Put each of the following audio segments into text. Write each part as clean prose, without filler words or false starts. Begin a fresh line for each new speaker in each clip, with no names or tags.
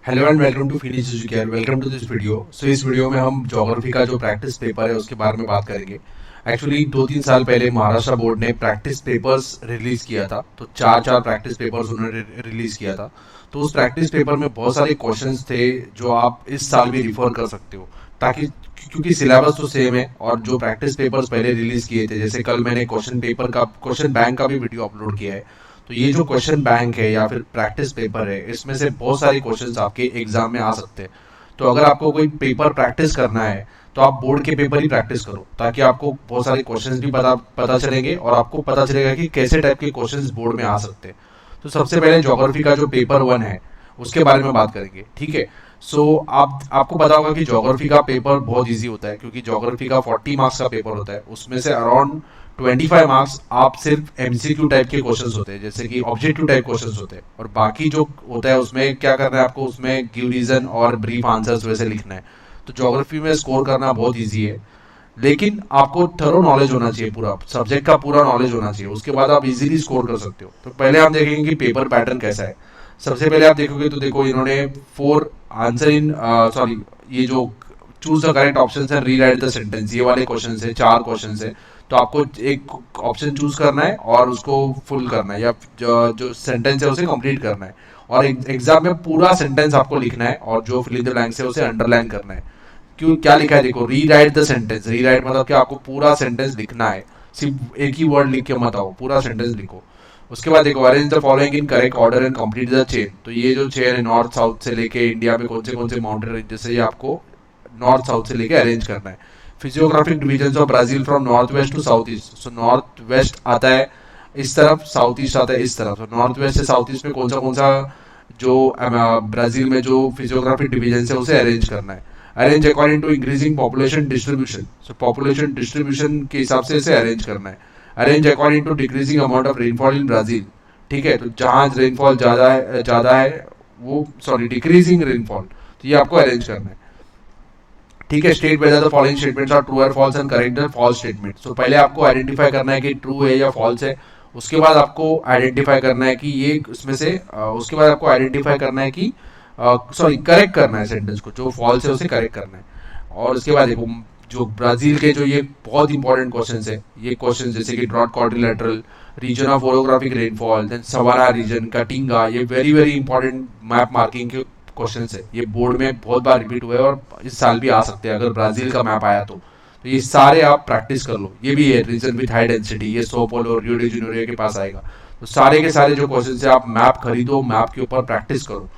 Hello and welcome to Finish Educare. Welcome to this video. इस video में हम geography का जो प्रैक्टिस पेपर है उसके बारे में बात करेंगे। एक्चुअली 2-3 साल पहले महाराष्ट्र बोर्ड ने प्रैक्टिस पेपर्स रिलीज किया था, तो चार चार प्रैक्टिस पेपर्स उन्होंने रिलीज किया था। तो उस प्रैक्टिस पेपर में बहुत सारे क्वेश्चंस थे जो आप इस साल भी रिफर कर सकते हो, ताकि क्योंकि सिलेबस तो सेम है और जो प्रैक्टिस पेपर्स पहले रिलीज किए थे, जैसे कल मैंने क्वेश्चन बैंक का भी वीडियो अपलोड किया है। तो ये जो क्वेश्चन बैंक है या फिर प्रैक्टिस पेपर है, इसमें से बहुत सारे क्वेश्चंस आपके एग्जाम में आ सकते हैं। तो अगर आपको कोई पेपर प्रैक्टिस करना है तो आप बोर्ड के पेपर ही प्रैक्टिस करो, ताकि आपको बहुत सारे क्वेश्चंस भी पता पता चलेंगे और आपको पता चलेगा कि कैसे टाइप के क्वेश्चंस बोर्ड में आ सकते हैं। तो सबसे पहले ज्योग्राफी का जो पेपर 1 है उसके बारे में बात करेंगे, ठीक है। आपको पता होगा कि ज्योग्राफी का पेपर बहुत इजी होता है, क्योंकि ज्योग्राफी का 40 मार्क्स का पेपर होता है। उसमें से अराउंड 25 मार्क्स आप सिर्फ एमसीक्यू टाइप के क्वेश्चंस होते हैं, जैसे कि ऑब्जेक्टिव टाइप क्वेश्चंस होते हैं, और बाकी जो होता है उसमें क्या करना है आपको, उसमें गिव रीजन और ब्रीफ आंसर्स वैसे लिखना है। तो ज्योग्राफी में स्कोर करना बहुत इजी है, लेकिन आपको थरो नॉलेज होना चाहिए, पूरा सब्जेक्ट का पूरा नॉलेज होना चाहिए, उसके बाद आप इजीली स्कोर कर सकते हो। तो पहले हम देखेंगे कि पेपर पैटर्न कैसा है। सबसे पहले आप देखोगे तो देखो, इन्होंने 4 आंसर इन सॉरी ये जो चूज द करेक्ट ऑप्शन है, रीराइट द सेंटेंस, ये वाले क्वेश्चन है, 4 क्वेश्चन है। तो आपको एक ऑप्शन चूज करना है और उसको फुल करना है, या जो सेंटेंस है उसे कंप्लीट करना है। और एग्जाम में पूरा सेंटेंस आपको लिखना है, और जो फिल इन द ब्लैंक्स है उसे अंडरलाइन करना है। क्यों, क्या लिखा है देखो, रीराइट द सेंटेंस। रीराइट मतलब कि आपको पूरा सेंटेंस लिखना है, सिर्फ एक ही वर्ड लिख के मत आओ, पूरा सेंटेंस लिखो। उसके बाद देखो, arrange the following in correct order and complete the chain. तो ये जो चेन है, नॉर्थ साउथ से लेके इंडिया में कौन से माउंटेन रेंजेस है, ये आपको नॉर्थ साउथ से लेके अरेंज करना है। Physiographic division of Brazil from north west to south east. So north west आता है इस तरफ, साउथ ईस्ट आता है इस तरफ। तो नॉर्थ वेस्ट से साउथ ईस्ट में कौन सा जो ब्राजील में जो फिजियोग्राफिक डिविजन है उसे अरेंज करना है। Arrange according to increasing population distribution. So population distribution के हिसाब से इसे अरेंज करना है। Arrange according to decreasing amount of rainfall in Brazil, ठीक है। तो जहां रेनफॉल ज्यादा है वो, सॉरी, डिक्रीजिंग रेनफॉल, तो ये आपको अरेंज करना है, ठीक है। State whether the following statements are true और false and correct the false statement. So पहले आपको आइडेंटिफाई करना है कि ट्रू है या फॉल्स है। उसके बाद आपको आइडेंटिफाई करना है कि ये उसमें से उसके बाद आपको आइडेंटिफाई करना है कि सॉरी, करेक्ट करना है सेंटेंस को, जो फॉल्स है उसे करेक्ट करना है। और उसके बाद देखो, जो ब्राजील के जो ये बहुत इंपॉर्टेंट क्वेश्चन है, ये क्वेश्चन जैसे कि drought quadrilateral, region of orographic rainfall, then savanna region, caatinga, ये very very important map marking के क्वेश्चन है। ये बोर्ड में बहुत बार रिपीट हुए और इस साल भी आ सकते हैं अगर ब्राजील का मैप आया तो ये सारे आप प्रैक्टिस कर लो। ये भी है रीजन विथ हाई डेंसिटी, ये सो पोलो और रियो डी जेनेरियो के पास आएगा। तो सारे के सारे जो क्वेश्चन है, आप मैप खरीदो, मैप के ऊपर प्रैक्टिस करो,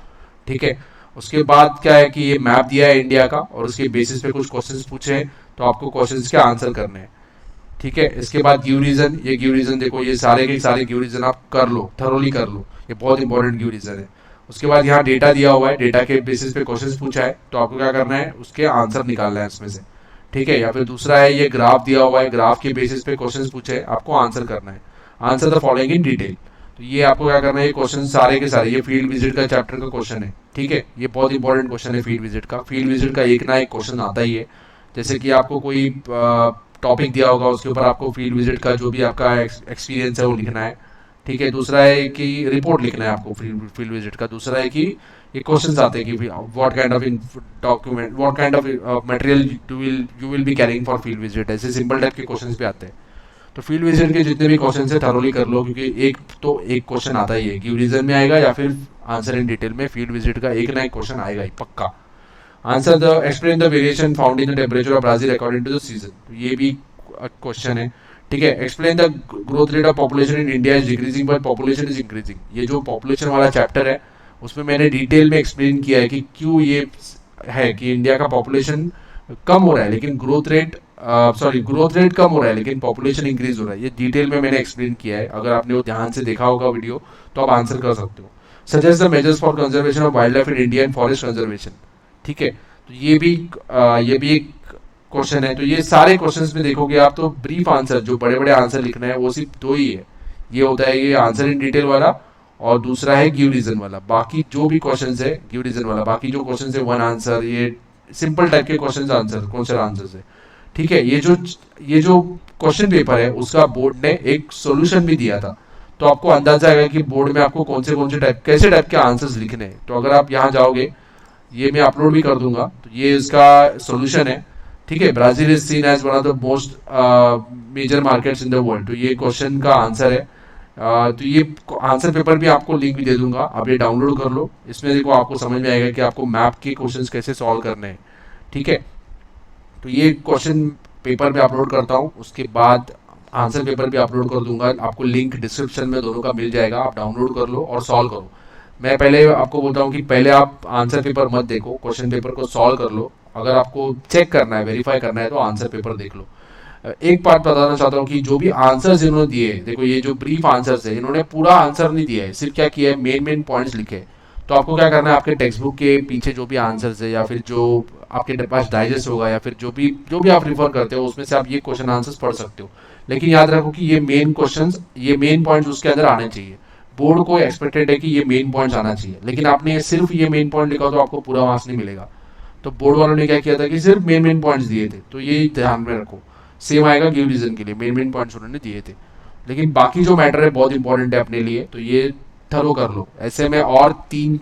ठीक है। उसके बाद क्या है कि ये मैप दिया है इंडिया का, और उसके बेसिस पे कुछ क्वेश्चंस पूछे हैं, तो आपको क्वेश्चंस के आंसर करने हैं, ठीक है। इसके बाद गिव रीजन, ये गिव रीजन देखो, ये सारे के सारे गिव रीजन आप कर लो, थरोली कर लो, ये बहुत इंपॉर्टेंट गिव रीजन है। उसके बाद यहाँ डेटा दिया हुआ है, डेटा के बेसिस पे क्वेश्चंस पूछा है, तो आपको क्या करना है, उसके आंसर निकालना है इसमें से, ठीक है। या फिर दूसरा है, ये ग्राफ दिया हुआ है, ग्राफ के बेसिस पे क्वेश्चंस पूछे हैं, आपको आंसर करना है। Answer the following in detail. तो ये आपको क्या करना है, ये क्वेश्चन सारे के सारे, ये फील्ड विजिट का चैप्टर का क्वेश्चन है, ठीक है। ये बहुत इंपॉर्टेंट क्वेश्चन है फील्ड विजिट का। फील्ड विजिट का एक ना एक क्वेश्चन आता ही है। जैसे कि आपको कोई टॉपिक दिया होगा, उसके ऊपर आपको फील्ड विजिट का जो भी आपका एक्सपीरियंस है वो लिखना है, ठीक है। दूसरा है कि रिपोर्ट लिखना है आपको फील्ड विजिट का। दूसरा है कि ये क्वेश्चंस आते हैं कि what kind of document, what kind of material you will be carrying for field visit, ऐसे सिंपल टाइप के क्वेश्चंस भी आते हैं। तो फील्ड विजिट के जितने भी क्वेश्चन है थरोली कर लो, क्योंकि एक क्वेश्चन आता ही है, गिव रीजन में आएगा या फिर आंसर इन डिटेल में, फील्ड विजिट का एक ना एक क्वेश्चन आएगा ही पक्का। Answer the explain the variation found in the temperature of Brazil according to the season. तो ये भी क्वेश्चन है, ठीक है। Explain the growth rate of population in India is decreasing but population is increasing. ये जो पॉपुलेशन वाला chapter है उसमें मैंने डिटेल में एक्सप्लेन किया है कि क्यों ये है कि इंडिया का पॉपुलेशन कम हो रहा है लेकिन ग्रोथ रेट कम हो रहा है लेकिन पॉपुलेशन इंक्रीज हो रहा है। ये डिटेल में मैंने एक्सप्लेन किया है, अगर आपने वो ध्यान से देखा होगा वीडियो तो आप आंसर कर सकते हो। Suggest the measures for conservation of wild life in India and forest conservation, ठीक है। तो ये भी एक क्वेश्चन है। तो ये सारे क्वेश्चंस में देखोगे आप तो ब्रीफ आंसर, जो बड़े बड़े आंसर लिखना है वो सिर्फ 2 ही है। ये होता है ये आंसर इन डिटेल वाला, और दूसरा है गिव रीजन वाला। बाकी जो भी क्वेश्चंस है गिव रीजन वाला, बाकी जो क्वेश्चंस है 1 आंसर, ये सिंपल टाइप के क्वेश्चंस आंसर, कौन से आंसर्स है, ठीक है। ये जो क्वेश्चन पेपर है उसका बोर्ड ने एक सॉल्यूशन भी दिया था, तो आपको अंदाजा आएगा कि बोर्ड में आपको कौन से टाइप, कैसे टाइप के आंसर्स लिखने हैं। तो अगर आप यहाँ जाओगे ये मैं अपलोड भी कर दूंगा। तो ये इसका सोल्यूशन है। ठीक है, Brazil is seen as one of the most major markets in the world, तो ये क्वेश्चन का आंसर है। तो ये आंसर पेपर भी आपको लिंक भी दे दूंगा, आप ये डाउनलोड कर लो। इसमें देखो आपको समझ में आएगा कि आपको मैप के क्वेश्चंस कैसे सॉल्व करने हैं। ठीक है, तो ये क्वेश्चन पेपर में अपलोड करता हूँ, उसके बाद आंसर पेपर भी अपलोड कर दूंगा। आपको लिंक डिस्क्रिप्शन में दोनों का मिल जाएगा, आप डाउनलोड कर लो और सॉल्व करो। मैं पहले आपको बोलता हूँ कि पहले आप आंसर पेपर मत देखो, क्वेश्चन पेपर को सॉल्व कर लो। अगर आपको चेक करना है, वेरीफाई करना है, तो आंसर पेपर देख लो। एक बात बताना चाहता हूँ कि जो भी आंसर्स इन्होंने दिए, देखो ये जो ब्रीफ आंसर्स है, इन्होंने पूरा आंसर नहीं दिया है, सिर्फ क्या किया है, मेन मेन पॉइंट्स लिखे हैं। तो आपको क्या करना है, आपके टेक्स्ट बुक के पीछे जो भी आंसर्स है, या फिर जो आपके पास डाइजेस्ट होगा, या फिर जो भी आप रिफर करते हो, उसमें से आप ये क्वेश्चन आंसर्स पढ़ सकते हो। लेकिन याद रखो कि ये मेन क्वेश्चंस, ये मेन पॉइंट्स उसके अंदर आने चाहिए। बोर्ड को एक्सपेक्टेड है कि ये मेन पॉइंट्स आना चाहिए, लेकिन आपने सिर्फ ये मेन पॉइंट लिखा तो आपको पूरा मार्क्स नहीं मिलेगा। तो बोर्ड वालों ने क्या किया था कि सिर्फ मेन मेन पॉइंट्स दिए थे, तो ये ध्यान में रखो। सेम आएगा गिव रीजन के लिए, मेन मेन पॉइंट्स उन्होंने दिए थे, लेकिन बाकी जो मैटर है बहुत इंपॉर्टेंट है अपने लिए, तो ये थरो कर लो। ऐसे में और 3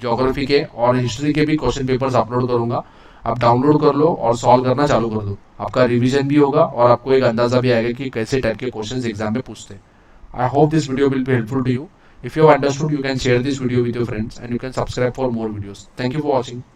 ज्योग्राफी के और हिस्ट्री के भी क्वेश्चन पेपर्स अपलोड करूंगा, आप डाउनलोड कर लो और सॉल्व करना चालू कर दो। आपका रिवीजन भी होगा और आपको एक अंदाजा भी आएगा कि कैसे टाइप के क्वेश्चंस एग्जाम में पूछते हैं। I hope this video will be helpful to you. If you have understood, you can share this video with your friends and you can subscribe for more videos. Thank you for watching.